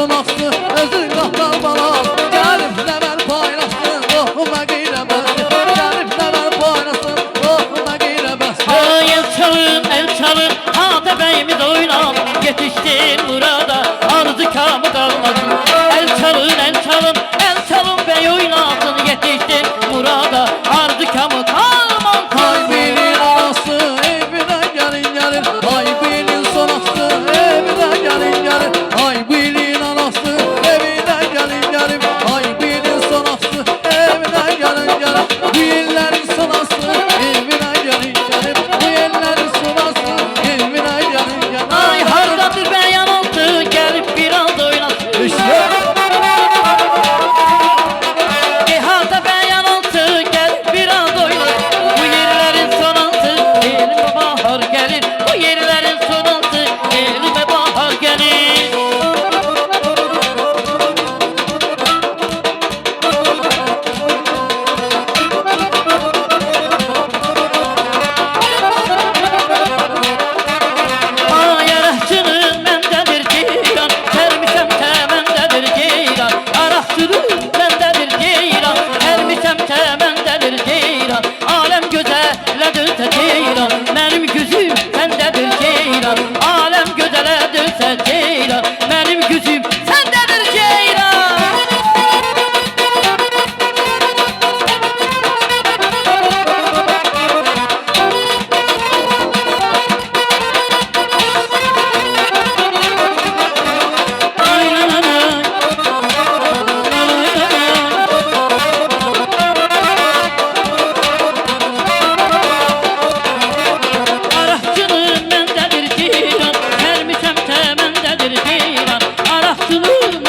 sonaqsı özün qatlar balam. Gəlib nəvər paylasın ruhuma qeyrəbəsin. Gəlib nəvər paylasın ruhuma qeyrəbəsin. El çalın, el çalın, Hatə bəyimiz oynar. Yetişdim burada, arzu kamı qalmadı. El çalın, el çalın, el çalın bəy oynasın. Yetişdim burada, arzu kamı qalmadı. Hay bilin anası evine gelin gelin. Hay bilin sonaqsı evine gelin gelin. Hay bilin anası evine gelin gelin. Hay bilin sonaqsı evine gelin gelin. Bu yerlerin sonaqsı evine gelin gelin. Bu yerlerin sonaqsı evine gelin gelin. Ay hardadır bəyan oldu, gəlib biraz oynasın. İşte Hatə bəyan oldu, gəlib biraz oynasın. Bu yerlərin sonası, elime bahar gəlir. Bu yerlərin sonası, elime bahar gəlir. Yaraqçının məndədir ceyran, tərmişəm təməndədir ceyran. Yaraqçının məndədir ceyran, tərmişəm təməndədir ceyran. Aləm gözələdirsə ceyran, mənim güzüm səndədir ceyran. Aləm gözələdirsə ceyran, mənim güzüm səndədir ceyran. Araqçının məndədir ceyran, tərmişəm təməndədir ceyran. Araqçının